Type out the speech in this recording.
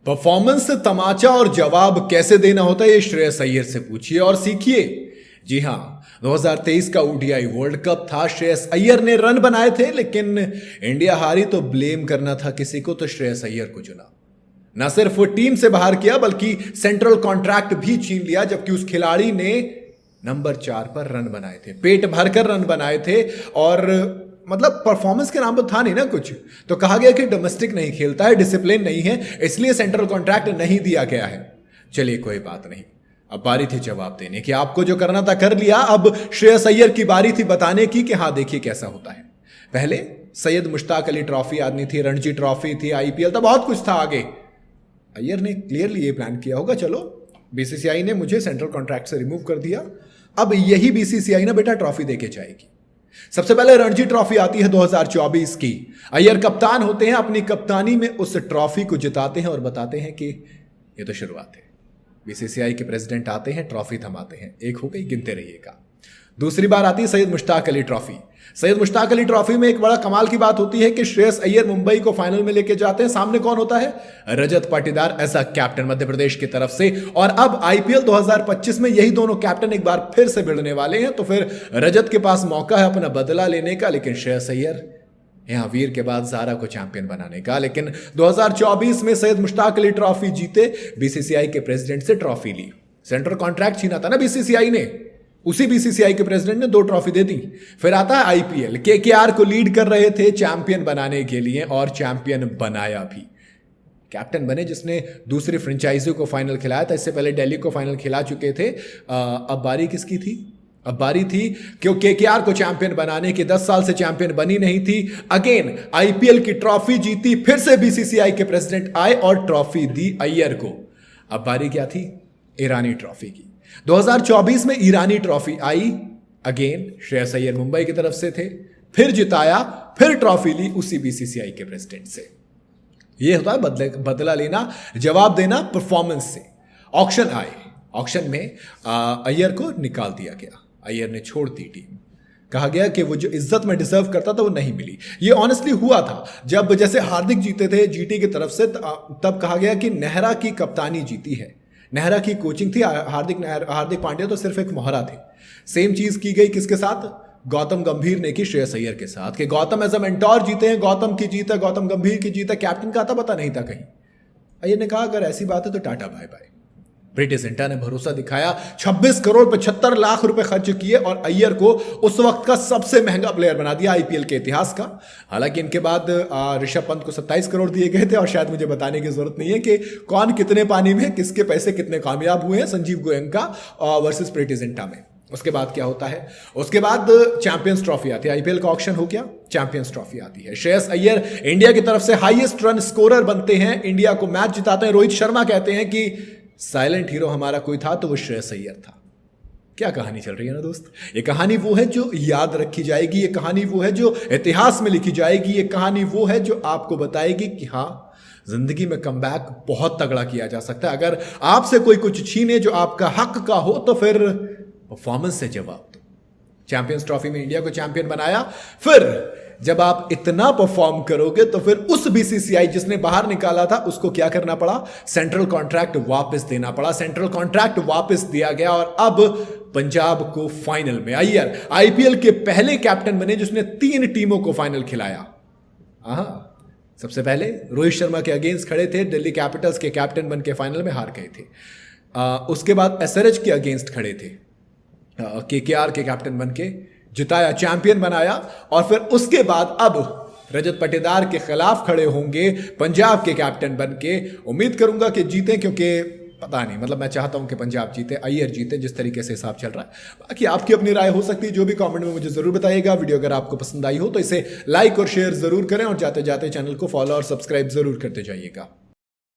Performance से तमाचा और जवाब कैसे देना होता है ये श्रेयस अय्यर से पूछिए और सीखिए। जी हां, 2023 का ओडीआई वर्ल्ड कप था। श्रेयस अय्यर ने रन बनाए थे, लेकिन इंडिया हारी तो ब्लेम करना था किसी को, तो श्रेयस अय्यर को चुना। न सिर्फ वो टीम से बाहर किया बल्कि सेंट्रल कॉन्ट्रैक्ट भी छीन लिया, जबकि उस खिलाड़ी ने नंबर 4 पर रन बनाए थे, पेट भरकर रन बनाए थे। और मतलब परफॉर्मेंस के नाम पर था नहीं ना कुछ, तो कहा गया कि डोमेस्टिक नहीं खेलता है, डिसिप्लिन नहीं है, इसलिए सेंट्रल कॉन्ट्रैक्ट नहीं दिया गया है। चलिए कोई बात नहीं, अब बारी थी जवाब देने की। आपको जो करना था कर लिया, अब श्रेयस अय्यर की बारी थी बताने की कि हाँ देखिए कैसा होता है। पहले सैयद मुश्ताक अली ट्रॉफी आदमी थी, रणजी ट्रॉफी थी, आईपीएल था, बहुत कुछ था आगे। अय्यर ने क्लियरली ये प्लान किया होगा, चलो बीसीसीआई ने मुझे सेंट्रल कॉन्ट्रैक्ट से रिमूव कर दिया, अब यही बीसीसीआई ना बेटा ट्रॉफी देके जाएगी। सबसे पहले रणजी ट्रॉफी आती है 2024 की। अय्यर कप्तान होते हैं, अपनी कप्तानी में उस ट्रॉफी को जिताते हैं और बताते हैं कि ये तो शुरुआत है। बीसीसीआई के प्रेसिडेंट आते हैं, ट्रॉफी थमाते हैं, एक हो गई, गिनते रहिएगा। दूसरी बार आती है सैयद मुश्ताक अली ट्रॉफी। सैयद मुश्ताक अली ट्रॉफी में एक बड़ा कमाल की बात होती है कि श्रेयस अय्यर मुंबई को फाइनल में लेके जाते हैं। सामने कौन होता है? Rajat Patidar as a captain Madhya Pradesh की तरफ से। और अब आईपीएल 2025 में यही दोनों कैप्टन एक बार फिर से भिड़ने वाले हैं, तो फिर रजत के पास मौका है अपना बदला लेने का, लेकिन श्रेयस अय्यर यहां वीर के बाद ज़ारा को चैंपियन बनाने का। लेकिन 2024 में सैयद मुश्ताक अली ट्रॉफी जीते, बीसीसीआई के प्रेसिडेंट से ट्रॉफी ली। सेंट्रल कॉन्ट्रैक्ट छीना था ना बीसीसीआई ने, उसी बीसीसीआई के प्रेसिडेंट ने 2 ट्रॉफी दे दी। फिर आता है आईपीएल, केकेआर को लीड कर रहे थे चैंपियन बनाने के लिए और चैंपियन बनाया भी। कैप्टन बने जिसने दूसरी फ्रेंचाइजी को फाइनल खिलाया था, इससे पहले दिल्ली को फाइनल खिला चुके थे। अब बारी किसकी थी? अब बारी थी क्यों केकेआर को चैंपियन बनाने की। 10 साल से चैंपियन बनी नहीं थी, अगेन आईपीएल की ट्रॉफी जीती, फिर से बीसीसीआई के प्रेसिडेंट आए और ट्रॉफी दी अय्यर को। अब बारी क्या थी? ईरानी ट्रॉफी की। 2024 में ईरानी trophy I, again Shreyas Iyer Mumbai की तरफ से थे, फिर जिताया, फिर ट्रॉफी ली उसी बीसीसीआई के प्रेसिडेंट से। यह होता है बदला लेना, जवाब देना परफॉर्मेंस से। ऑक्शन आए, ऑक्शन में अय्यर को निकाल दिया गया, अय्यर ने छोड़ दी टीम। कहा गया कि वो जो इज्जत में डिजर्व करता था वो नहीं मिली। ये ऑनेस्टली हुआ था जब जैसे हार्दिक जीते थे जीटी की तरफ से, तब कहा गया कि नेहरा की कप्तानी जीती है, नेहरा की कोचिंग थी, हार्दिक पांड्या तो सिर्फ एक मोहरा थे। सेम चीज की गई किसके साथ? गौतम गंभीर ने की श्रेयस अय्यर के साथ, कि गौतम एज अ मेंटोर जीते हैं, गौतम की जीत है, गौतम गंभीर की जीत है, कैप्टन का था पता नहीं था कहीं। अय्यर ने कहा अगर ऐसी बात है तो tata bye bye. Preity Zinta ने भरोसा दिखाया, 26 करोड़ 75 लाख रुपए खर्च किए और अय्यर को उस वक्त का सबसे महंगा प्लेयर बना दिया आईपीएल के इतिहास का। हालांकि इनके बाद ऋषभ पंत को 27 करोड़ दिए गए थे, और शायद मुझे बताने की जरूरत नहीं है कि कौन कितने पानी में, किसके पैसे कितने कामयाब हुए हैं संजीव गोयनका वर्सेस प्रीति जिंटा में। उसके बाद क्या होता है? उसके बाद चैंपियंस ट्रॉफी आती है। आईपीएल का ऑक्शन हो गया, चैंपियंस ट्रॉफी आती है। श्रेयस अय्यर इंडिया की तरफ से हाईएस्ट रन स्कोरर बनते हैं, इंडिया को मैच जिताते हैं। रोहित शर्मा कहते हैं कि साइलेंट हीरो हमारा कोई था तो वो श्रेयस अय्यर था। क्या कहानी चल रही है ना दोस्त? ये कहानी वो है जो याद रखी जाएगी, ये कहानी वो है जो इतिहास में लिखी जाएगी, ये कहानी वो है जो आपको बताएगी कि हाँ, जिंदगी में कमबैक बहुत तगड़ा किया जा सकता है। अगर आपसे कोई कुछ छीने जो आपका हक का हो तो फिर परफॉर्मेंस से जवाब दो। चैंपियंस ट्रॉफी में इंडिया को चैंपियन बनाया, फिर जब आप इतना परफॉर्म करोगे तो फिर उस बीसीसीआई जिसने बाहर निकाला था उसको क्या करना पड़ा? सेंट्रल कॉन्ट्रैक्ट वापस देना पड़ा। सेंट्रल कॉन्ट्रैक्ट वापस दिया गया और अब पंजाब को फाइनल में अय्यर आईपीएल के पहले कैप्टन बने जिसने 3 टीमों को फाइनल खिलाया। सबसे पहले रोहित शर्मा के अगेंस्ट खड़े थे, दिल्ली कैपिटल्स के कैप्टन बन के फाइनल में हार गए थे। उसके बाद एसआरएच के अगेंस्ट खड़े थे, केकेआर के कैप्टन बन के जिताया, चैंपियन बनाया। और फिर उसके बाद अब रजत पाटीदार के खिलाफ खड़े होंगे पंजाब के कैप्टन बन के। उम्मीद करूंगा कि जीतें, क्योंकि पता नहीं, मतलब मैं चाहता हूं कि पंजाब जीते, अय्यर जीते, जिस तरीके से हिसाब चल रहा है। बाकी आपकी अपनी राय हो सकती है, जो भी कमेंट में मुझे जरूर बताइएगा। वीडियो अगर आपको पसंद आई हो तो इसे लाइक और शेयर जरूर करें, और जाते जाते चैनल को फॉलो और सब्सक्राइब जरूर करते जाइएगा।